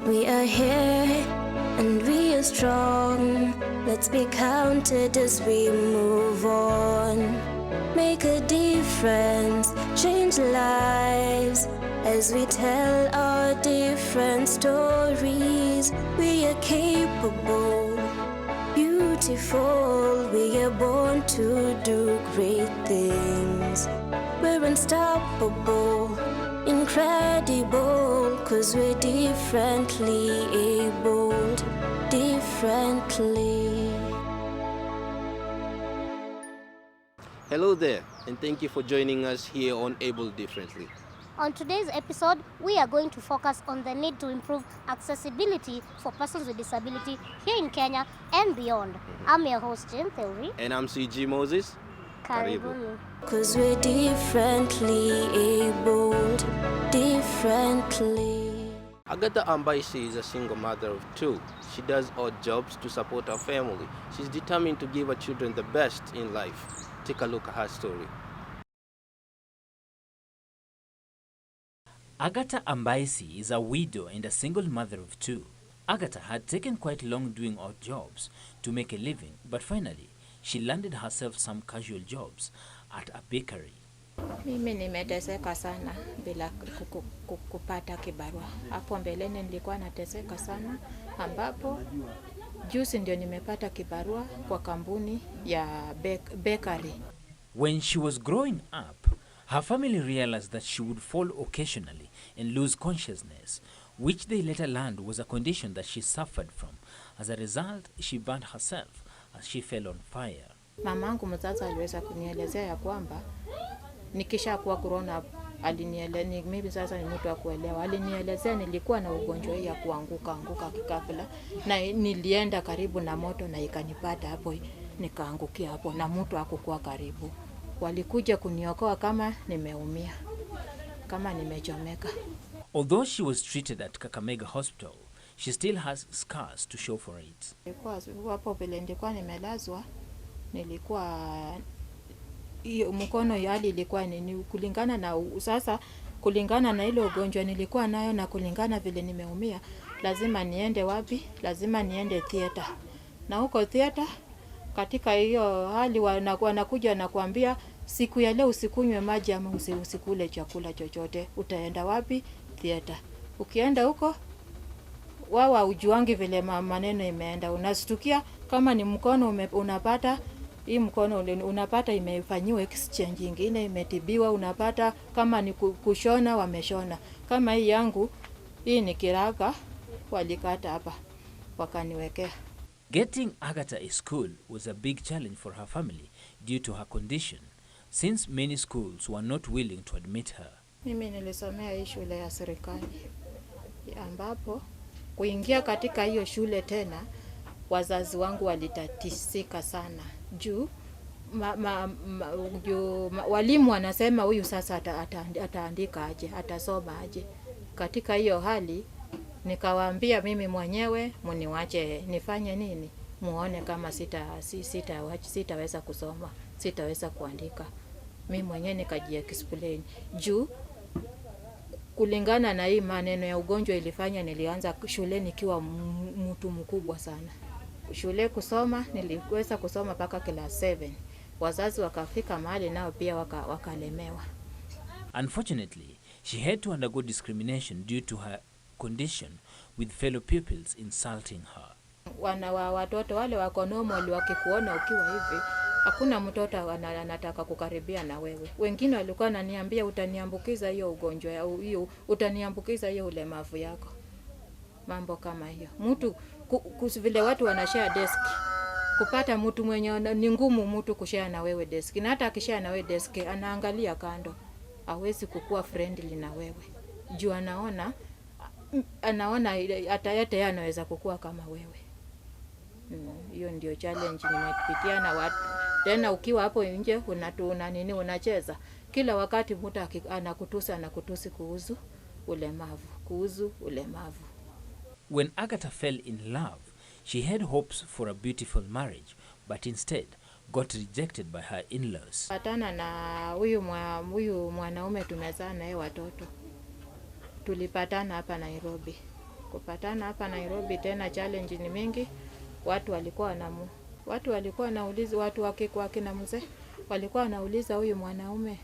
We are here and we are strong. Let's be counted as we move on. Make a difference, change lives as we tell our different stories. We are capable, beautiful. We are born to do great things. We're unstoppable, incredible, 'cause we're differently abled, differently. Hello there, and thank you for joining us here on Able Differently. On today's episode, we are going to focus on the need to improve accessibility for persons with disability here in Kenya and beyond. I'm your host, Jane Theory. And I'm CG Moses. Karibuni. 'Cause we're differently abled, differently. Agatha Ambaisi is a single mother of two. She does odd jobs to support her family. She's determined to give her children the best in life. Take a look at her story. Agatha Ambaisi is a widow and a single mother of two. Agatha had taken quite long doing odd jobs to make a living, but finally, she landed herself some casual jobs at a bakery. Mimi nimeteseka sana bila kupata kibarua. Hapo mbeleni nilikuwa nateseka sana, ambapo juzi ndio nimepata kibarua kwa kampuni ya bakery. When she was growing up, her family realized that she would fall occasionally and lose consciousness, which they later learned was a condition that she suffered from. As a result, she burned herself as she fell on fire. Mamangu mzazi aliweza kunielezea ya kwamba nikisha kuwa corona, alinielezea mimi sasa ni mtu wa kuelewa. Alinielezea nilikuwa na ugonjwa ya kuanguka kikafla, na nilienda karibu na moto na ikanipata hapo, nikaangukia hapo na mtu hakukuwa karibu. Walikuja kuniokoa kama nimeumia, kama nimechomeka. Although she was treated at Kakamega Hospital, she still has scars to show for it. Hapo vile nilikuwa nimelazwa, nilikuwa hiyo mkono yali ilikuwa ni kulingana na sasa, kulingana na ile ugonjwa nilikuwa nayo na kulingana vile nimeumia, lazima niende wapi? Lazima niende theater. Na huko theater, katika hiyo hali wanakuja na kuambia siku ya leo usikunywe maji ama usikule chakula chochote. Utaenda wapi? Theater. Ukienda huko wao ujuangi vile maneno imeenda. Unastukia kama ni mkono unapata hii mkono unapata imefanyiwa exchange nyingine, imetibiwa, unapata kama ni kushona wameshona. Kama hii yangu, hii ni kiraka, walikata hapa wakaniwekea. Getting Agatha a school was a big challenge for her family due to her condition, since many schools were not willing to admit her. Mimi nilisomea hii shule ya serikali, ambapo kuingia katika hiyo shule tena, wazazi wangu walitatisika sana. Juu walimu wanasema huyu sasa ataandika aje, atasoma aje. Katika hiyo hali nikawaambia mimi mwenyewe mniwache nifanye nini, muone kama sitaweza kusoma, sitaweza kuandika. Mimi mwenyewe nikajiexplain. Juu kulingana na hii maneno ya ugonjwa ilifanya nilianza shule nikiwa mtu mkubwa sana. Shule kusoma niliweza kusoma mpaka class 7. Wazazi wakafika mahali nao pia wakalemewa. Unfortunately, she had to undergo discrimination due to her condition, with fellow pupils insulting her. Watoto wale wako normal wakikuona ukiwa hivi, hakuna mtoto anataka kukaribia na wewe. Wengine walikuwa wananiambia utaniambukiza hiyo ugonjwa hiyo, utaniambukiza hiyo ulemavu yako. Mambo kama hiyo. Mtu vile watu wanashare desk. Kupata mtu mwenye ni ngumu mtu kushare na wewe desk. Na hata akishare na wewe desk anaangalia kando. Hawezi kukua friendly na wewe. Juu anaona hata yeye anaweza kukua kama wewe. Hiyo ndio challenge nimepitia na watu. Tena ukiwa hapo nje unacheza. Kila wakati mtu anakutusi kuhusu ulemavu. When Agatha fell in love, she had hopes for a beautiful marriage, but instead got rejected by her in-laws. Patana na huyu mwanaume tumezaa naye watoto. Tulipatana hapa Nairobi. Kupatana hapa Nairobi tena challenge ni mingi. Watu walikuwa wanauliza, watu wake na mzee walikuwa wanauliza huyu mwanaume,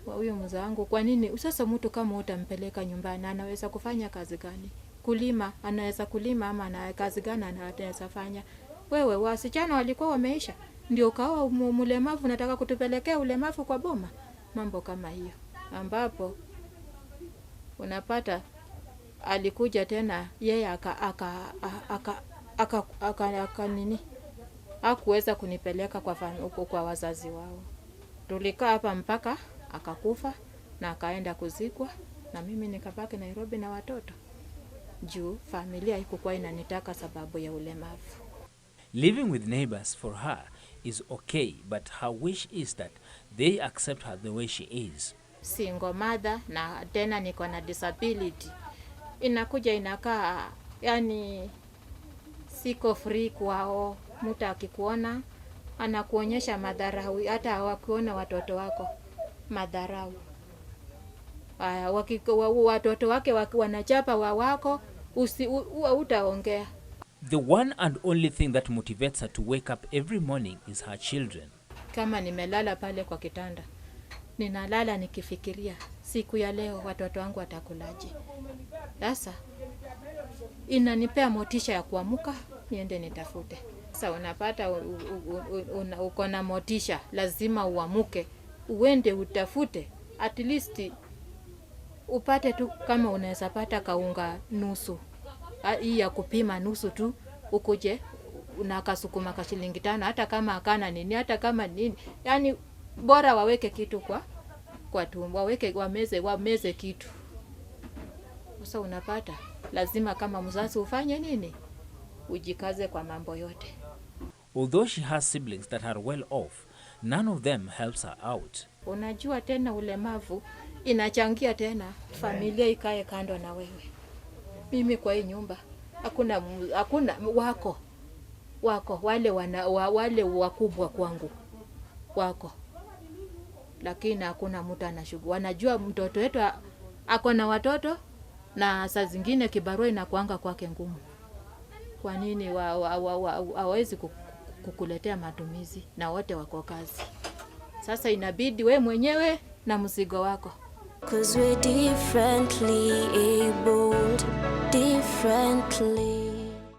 huyu mzee wangu, kwa nini sasa mtu kama utampeleka nyumbani anaweza kufanya kazi gani? Kulima, anaweza kulima ama ana kazi gani anaweza fanya? Wewe wasichana walikuwa wameisha, ndio kawa mlemavu, nataka kutupelekea ulemavu kwa boma. Mambo kama hiyo, ambapo unapata alikuja tena yeye aka nini, hakuweza kunipeleka kwa wazazi wao. Tulikaa hapa mpaka akakufa na akaenda kuzikwa, na mimi nikabaki Nairobi na watoto juu familia haikuwa inanitaka sababu ya ulemavu. Living with neighbors for her is okay, but her wish is that they accept her the way she is. Single mother na tena niko na disability. Inakuja inakaa, yani siko free kwao. Mtu akikuona anakuonyesha madharau, hata hawakuona watoto wako madharau. Watoto wake wanachapa wako, utaongea. The one and only thing that motivates her to wake up every morning is her children. Kama nimelala pale kwa kitanda, ninalala nikifikiria siku ya leo watoto wangu watakulaje. Sasa inanipea motisha ya kuamka niende nitafute. Sasa unapata uko na motisha, lazima uamuke uende utafute, at least upate tu, kama unaweza pata kaunga nusu, hii ya kupima nusu tu, ukuje unakasukuma ka shilingi 5, hata kama akana nini, hata kama nini, yani bora waweke kitu kwa tumbo, wameze kitu. Sasa unapata lazima kama mzazi ufanye nini, ujikaze kwa mambo yote. Although she has siblings that are well off, none of them helps her out. Unajua tena ulemavu inachangia tena familia ikae kando na wewe. Mimi kwa hii nyumba hakuna wako wale wakubwa kwangu wako, lakini hakuna mtu anashughulika. Wanajua mtoto wetu ako na watoto, na saa zingine kibarua inakuanga kwake ngumu. Kwa nini hawezi kukuletea matumizi na wote wako kazi? Sasa inabidi we mwenyewe na mzigo wako. 'Cause we're differently abled, differently.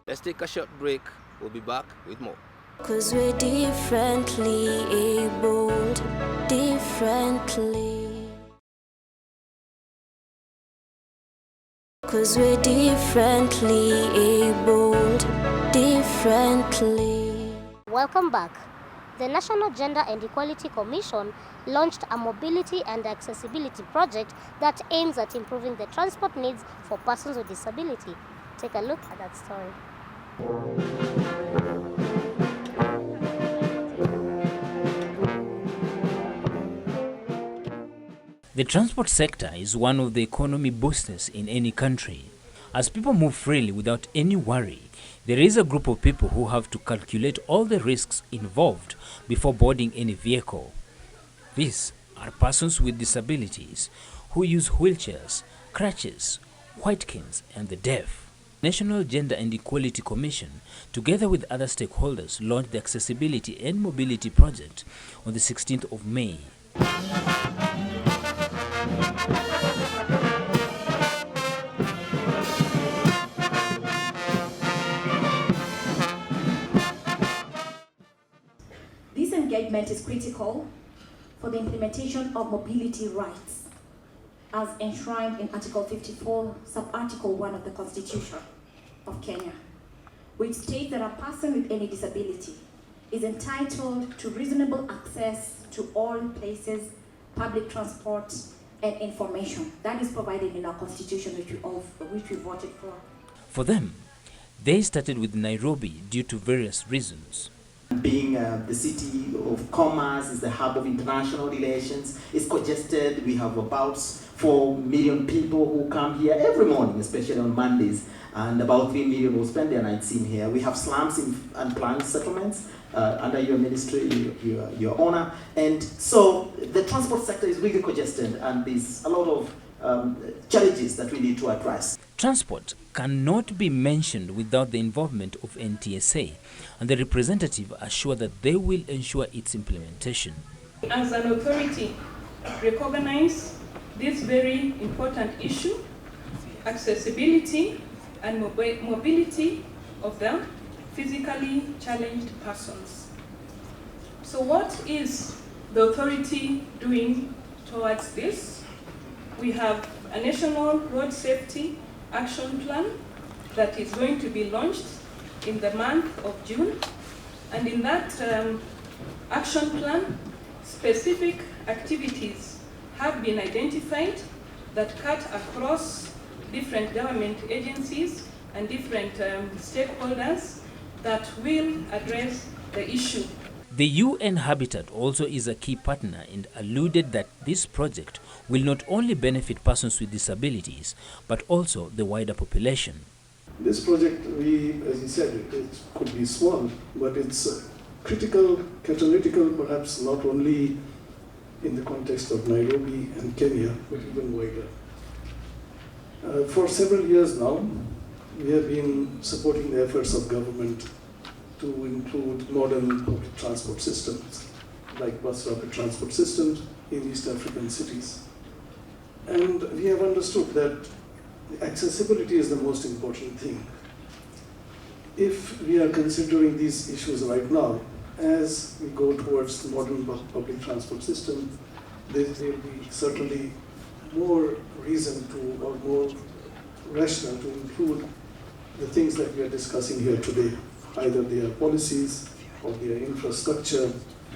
Let's take a short break. We'll be back with more. 'Cause we're differently abled, differently. 'Cause we're differently abled, differently. Welcome back. The National Gender and Equality Commission launched a mobility and accessibility project that aims at improving the transport needs for persons with disability. Take a look at that story. The transport sector is one of the economy boosters in any country. As people move freely without any worry, there is a group of people who have to calculate all the risks involved before boarding any vehicle. These are persons with disabilities who use wheelchairs, crutches, white canes, and the deaf. National Gender and Equality Commission, together with other stakeholders, launched the Accessibility and Mobility Project on the 16th of May. This engagement is critical for the implementation of mobility rights as enshrined in Article 54, Sub-Article 1 of the Constitution of Kenya, which states that a person with any disability is entitled to reasonable access to all places, public transport, and information. That is provided in our Constitution, which we voted for. For them, they started with Nairobi due to various reasons. Being the city of commerce, is the hub of international relations, it's congested. We have about 4 million people who come here every morning, especially on Mondays, and about 3 million will spend their nights in here. We have slums and planned settlements under your ministry, your honor, and so the transport sector is really congested, and there's a lot of challenges that we need to address. Transport cannot be mentioned without the involvement of NTSA, and the representative assured that they will ensure its implementation. As an authority, recognize this very important issue, accessibility and mobility of the physically challenged persons. So what is the authority doing towards this? We have a national road safety action plan that is going to be launched in the month of June. And in that action plan, specific activities have been identified that cut across different government agencies and different stakeholders that will address the issue. The UN Habitat also is a key partner and alluded that this project will not only benefit persons with disabilities, but also the wider population. This project, as you said, it could be small, but it's critical, catalytical, perhaps not only in the context of Nairobi and Kenya, but even wider. For several years now, we have been supporting the efforts of government to include modern public transport systems, like bus rapid transport systems in East African cities. And we have understood that accessibility is the most important thing. If we are considering these issues right now, as we go towards the modern public transport system, there will be certainly more reason to, or more rational to include the things that we are discussing here today. Either they are policies, or they are infrastructure,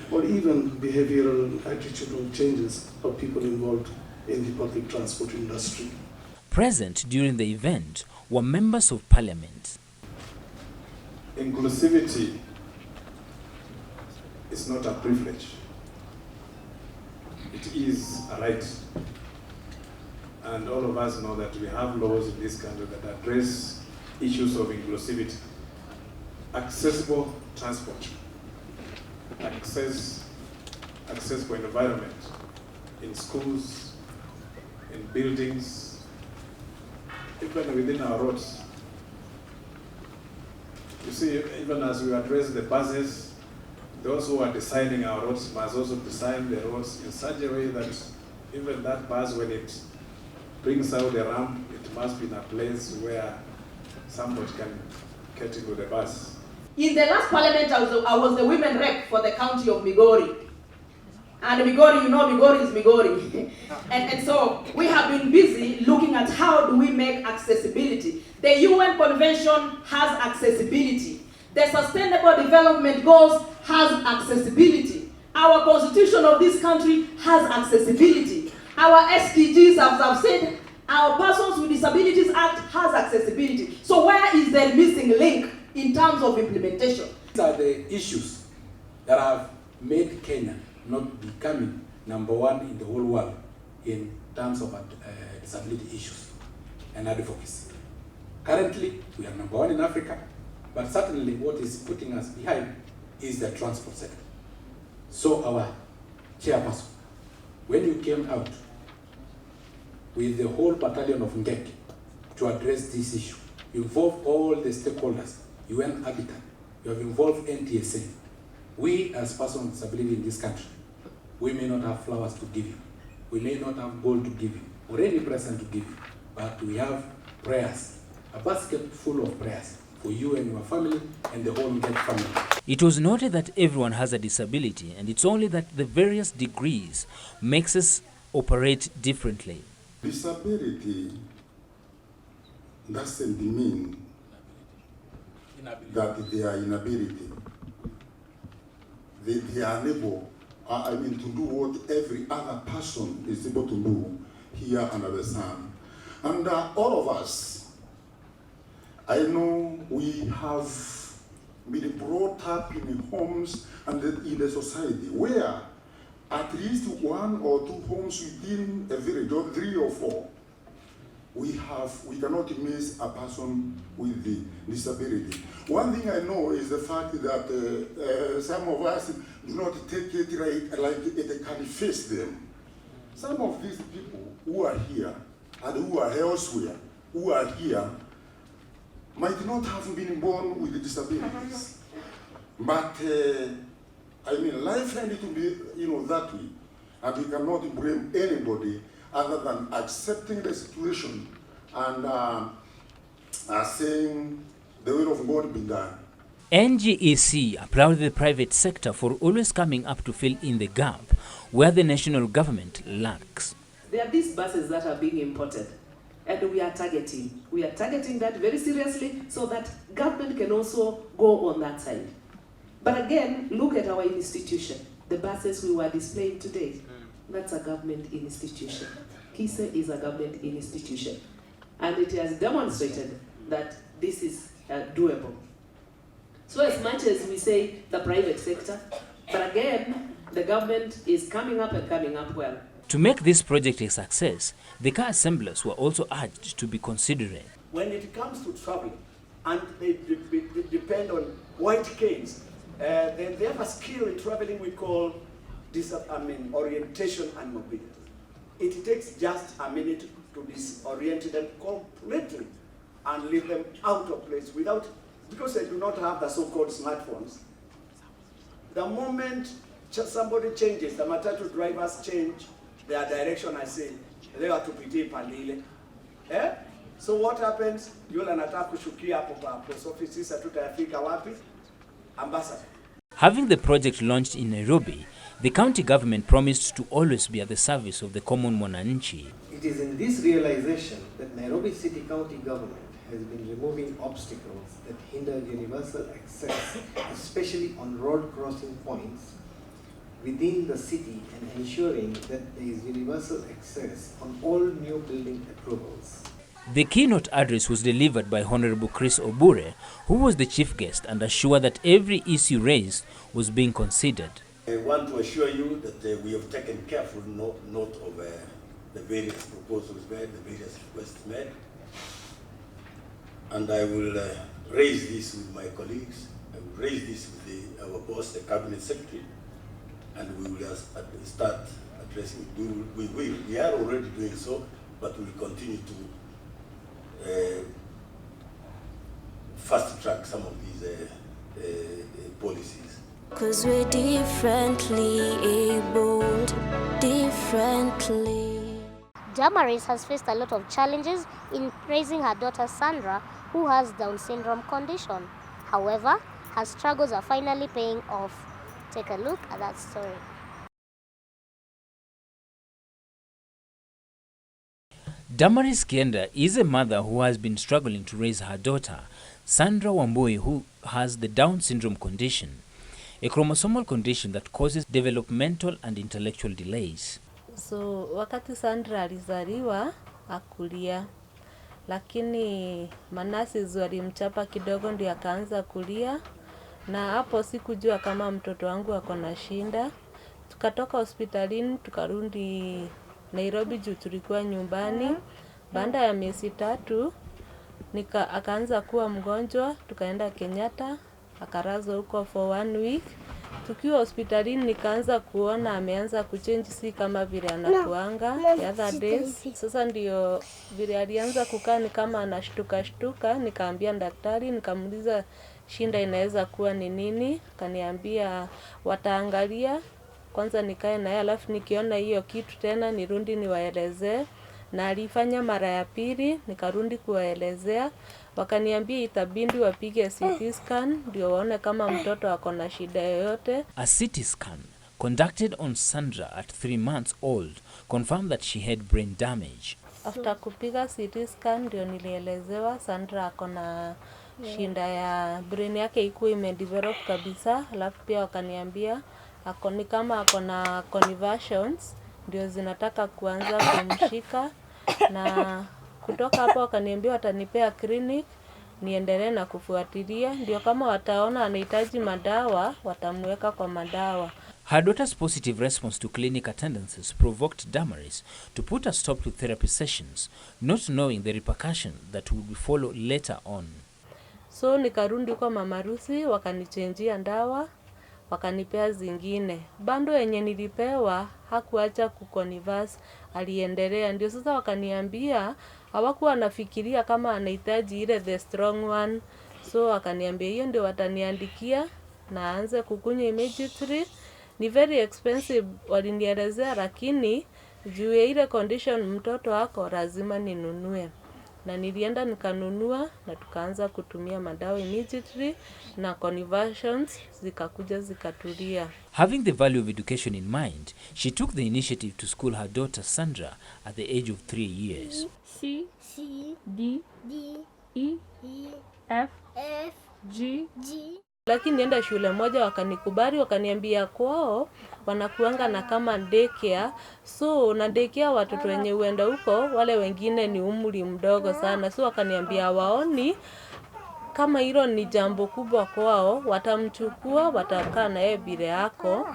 or even behavioral and attitudinal changes of people involved in the public transport industry. Present during the event were members of parliament. Inclusivity is not a privilege. It is a right. And all of us know that we have laws in this country that address issues of inclusivity. Accessible transport, accessible environment in schools, in buildings, even within our roads. You see, even as we address the buses, those who are designing our roads must also design the roads in such a way that even that bus, when it brings out the ramp, it must be in a place where somebody can get into the bus. In the last parliament, I was the women rep for the county of Migori. And Migori, you know, Migori is Migori. and so we have been busy looking at how do we make accessibility. The UN Convention has accessibility. The Sustainable Development Goals has accessibility. Our constitution of this country has accessibility. Our SDGs, as I've said, our Persons with Disabilities Act has accessibility. So where is the missing link in terms of implementation? These are the issues that have made Kenya not becoming #1 in the whole world in terms of disability issues and advocacy. Currently, we are #1 in Africa, but certainly what is putting us behind is the transport sector. So our chairperson, when you came out with the whole battalion of Ngeki to address this issue, you involved all the stakeholders, UN Habitat, you have involved NTSA. We as persons with disability in this country, we may not have flowers to give you, we may not have gold to give you, or any present to give you, but we have prayers, a basket full of prayers for you and your family and the whole Ngeki family. It was noted that everyone has a disability, and it's only that the various degrees makes us operate differently. Disability doesn't mean that they are inability. They are unable, to do what every other person is able to do here under the sun. And all of us, I know we have been brought up in homes and in the society where at least 1 or 2 homes within a village, or 3 or 4, we cannot miss a person with the disability. One thing I know is the fact that some of us do not take it like it can face them. Some of these people who are here, and who are elsewhere, who are here, might not have been born with disabilities. But, I mean, life had to be, that way. And we cannot blame anybody other than accepting the situation and saying the will of God be done. NGEC applauded the private sector for always coming up to fill in the gap where the national government lacks. There are these buses that are being imported, and we are targeting. We are targeting that very seriously so that government can also go on that side. But again, look at our institution. The buses we were displaying today, that's a government institution. KISE is a government institution. And it has demonstrated that this is doable. So as much as we say the private sector, but again, the government is coming up and coming up well. To make this project a success, the car assemblers were also urged to be considerate. When it comes to traveling, and they depend on white canes, then they have a skill in traveling we call orientation and mobility. It takes just a minute to disorient them completely and leave them out of place because they do not have the so-called smartphones. The moment somebody changes, the matatu drivers change their direction, I say, they have to piti pandile. So what happens? Yule anataka kushukia hapo kwa post office, sasa tutafika wapi? Ambassador. Having the project launched in Nairobi, the county government promised to always be at the service of the common mwananchi. It is in this realization that Nairobi City County government has been removing obstacles that hinder universal access, especially on road crossing points within the city, and ensuring that there is universal access on all new building approvals. The keynote address was delivered by Honorable Chris Obure, who was the chief guest, and assured that every issue raised was being considered. I want to assure you that we have taken careful note of the various proposals made, the various requests made, and I will raise this with my colleagues. I will raise this with our boss, the cabinet secretary, and we will start addressing. We are already doing so, but we will continue to fast track some of these policies. 'Cause we're differently abled, differently. Damaris has faced a lot of challenges in raising her daughter Sandra, who has Down syndrome condition. However, her struggles are finally paying off. Take a look at that story. Damaris Kienda is a mother who has been struggling to raise her daughter, Sandra Wambui, who has the Down syndrome condition, a chromosomal condition that causes developmental and intellectual delays. So wakati Sandra alizaliwa akulia, lakini manasi walimchapa kidogo ndio akaanza kulia, na hapo sikujua kama mtoto wangu ako na shinda. Tukatoka hospitalini tukarudi Nairobi juu tulikuwa nyumbani. Baada ya miezi 3 akaanza kuwa mgonjwa, tukaenda Kenyatta, akarazwa huko for 1 week. Tukiwa hospitalini nikaanza kuona ameanza kuchange, si kama vile anakuanga the other days. Sasa ndio vile alianza kukaa ni kama anashtuka, nikaambia daktari, nikamuuliza shinda inaweza kuwa ni nini. Kaniambia wataangalia kwanza nikae naye, alafu nikiona hiyo kitu tena nirudi niwaelezee. Na alifanya mara ya pili, nikarudi kuwaelezea. Wakaniambia itabidi wapige CT scan ndio waone kama mtoto ako na shida yoyote. A CT scan conducted on Sandra at 3 months old confirmed that she had brain damage. After kupiga CT scan ndio nilielezewa Sandra ako na shinda ya brain yake iko imedevelop kabisa. Alafu pia wakaniambia ni kama ako na conversions ndio zinataka kuanza kumshika, na kutoka hapo wakaniambia watanipea clinic niendelee na kufuatilia, ndio kama wataona anahitaji madawa watamweka kwa madawa. Her daughter's positive response to clinic attendances provoked Damaris to put a stop to therapy sessions, not knowing the repercussion that would follow later on. So nikarudi kwa mama Rusi, wakanichenjia ndawa, wakanipea zingine. Bando yenye nilipewa hakuacha kuconverse, aliendelea. Ndio sasa wakaniambia hawakuwa wanafikiria kama anahitaji ile the strong one. So wakaniambia hiyo ndio wataniandikia na aanze kukunywa immediately. Ni very expensive walinielezea, lakini juu ya ile condition mtoto wako lazima ninunue. Na nilienda nikanunua na tukaanza kutumia madawa immediately na conversions zikakuja zikatulia. Having the value of education in mind, she took the initiative to school her daughter Sandra at the age of 3 years. C, D, E, F, G. Lakini nienda shule moja wakanikubali, wakaniambia kwao wanakuanga na kama daycare. So na daycare watoto wenye uenda huko wale wengine ni umri mdogo sana. So wakaniambia waoni kama hilo ni jambo kubwa kwao, watamchukua watakaa na yeye bila yako.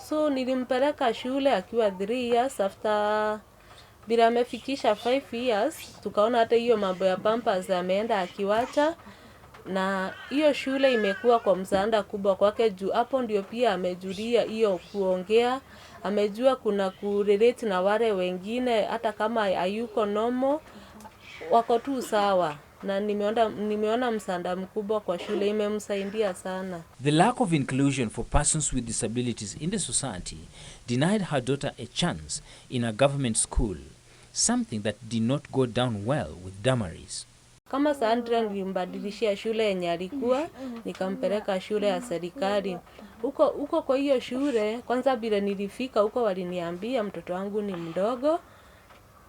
So nilimpeleka shule akiwa 3 years. After bila amefikisha 5 years tukaona hata hiyo mambo ya pampers ameenda akiwacha. Na hiyo shule imekuwa kwa msaada kubwa kwake juu hapo ndio pia amejulia hiyo kuongea, amejua kuna kurelate na wale wengine hata kama hayuko normal wako tu sawa. Na nimeona msaada mkubwa kwa shule, imemsaidia sana. The lack of inclusion for persons with disabilities in the society denied her daughter a chance in a government school, something that did not go down well with Damaris. Kama Sandra nilimbadilishia shule yenye alikuwa, nikampeleka shule ya serikali. Huko kwa hiyo shule, kwanza bila nilifika huko waliniambia mtoto wangu ni mdogo.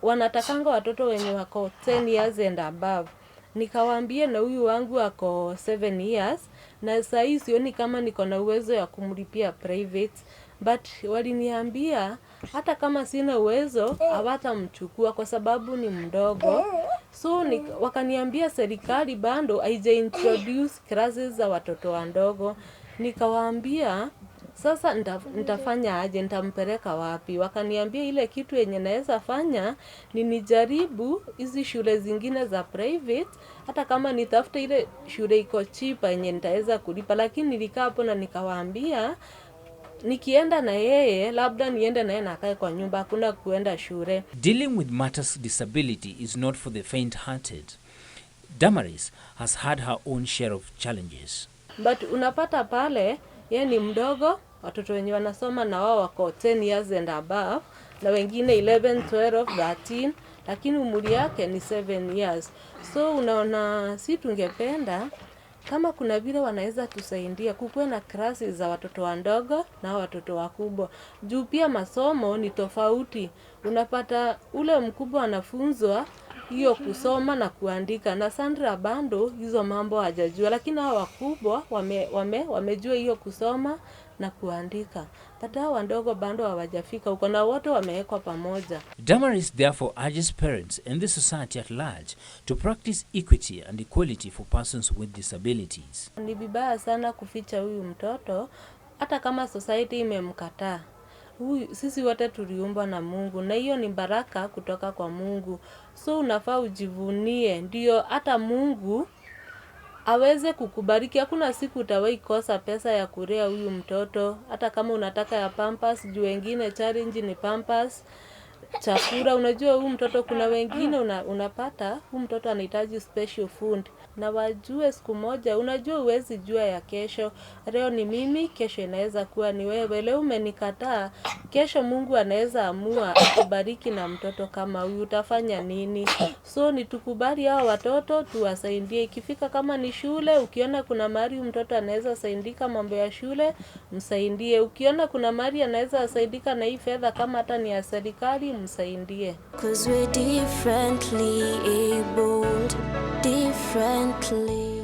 Wanatakanga watoto wenye wako 10 years and above. Nikawaambia na huyu wangu ako 7 years na saa hii sioni kama niko na uwezo ya kumlipia private. But waliniambia hata kama sina uwezo hawatamchukua kwa sababu ni mdogo. So wakaniambia serikali bado haija introduce classes za watoto wadogo. Nikawaambia sasa nitafanya aje, nitampeleka wapi? Wakaniambia ile kitu yenye naweza fanya ni nijaribu hizi shule zingine za private, hata kama nitafuta ile shule iko cheap yenye nitaweza kulipa. Lakini nilikaa hapo na nikawaambia nikienda na yeye labda niende naye na akae kwa nyumba, hakuna kuenda shule. Dealing with matters disability is not for the faint-hearted. Damaris has had her own share of challenges. But unapata pale yeye ni mdogo, watoto wenye wanasoma na wao wako 10 years and above na wengine 11, 12, 13, lakini umri yake ni 7 years. So unaona si tungependa kama kuna vile wanaweza tusaidia kukuwe na classes za watoto wadogo na watoto wakubwa. Juu pia masomo ni tofauti. Unapata ule mkubwa anafunzwa hiyo kusoma na kuandika na Sandra bando hizo mambo hajajua, lakini hao wakubwa wamejua hiyo kusoma na kuandika. But hao wadogo bando hawajafika huko na wote wamewekwa pamoja. Damaris therefore urges parents and the society at large to practice equity and equality for persons with disabilities. Ni vibaya sana kuficha huyu mtoto hata kama society imemkataa. Sisi wote tuliumbwa na Mungu na hiyo ni baraka kutoka kwa Mungu. So unafaa ujivunie ndio hata Mungu aweze kukubariki. Hakuna siku utawahi kosa pesa ya kulea huyu mtoto, hata kama unataka ya pampers, juu wengine challenge ni pampers, chakula. Unajua huyu mtoto kuna wengine unapata huyu mtoto anahitaji special food. Na wajue siku moja, unajua uwezi jua ya kesho. Leo ni mimi, kesho inaweza kuwa ni wewe. Leo umenikataa, kesho Mungu anaweza amua akubariki na mtoto kama huyu, utafanya nini? So ni tukubali hao watoto tuwasaidie. Ikifika kama ni shule, ukiona kuna mahali mtoto anaweza saidika mambo ya shule, msaidie. Ukiona kuna mahali anaweza saidika na hii fedha kama hata ni ya serikali, msaidie. 'Cause we're differently abled, differently.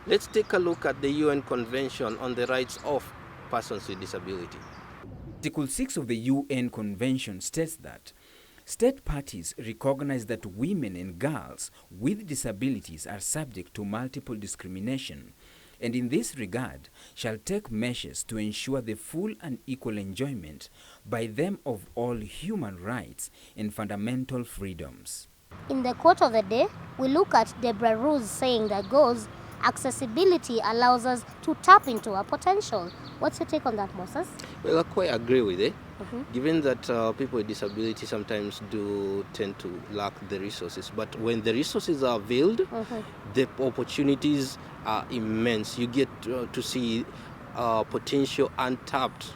Let's take a look at the UN Convention on the Rights of Persons with Disability. Article 6 of the UN Convention states that state parties recognize that women and girls with disabilities are subject to multiple discrimination, and in this regard shall take measures to ensure the full and equal enjoyment by them of all human rights and fundamental freedoms. In the quote of the day, we look at Deborah Rose saying that goes, Accessibility allows us to tap into our potential. What's your take on that, Moses? Well, I quite agree with it. Mhm. Given that people with disability sometimes do tend to lack the resources, but when the resources are availed, the opportunities are immense. You get to see potential untapped,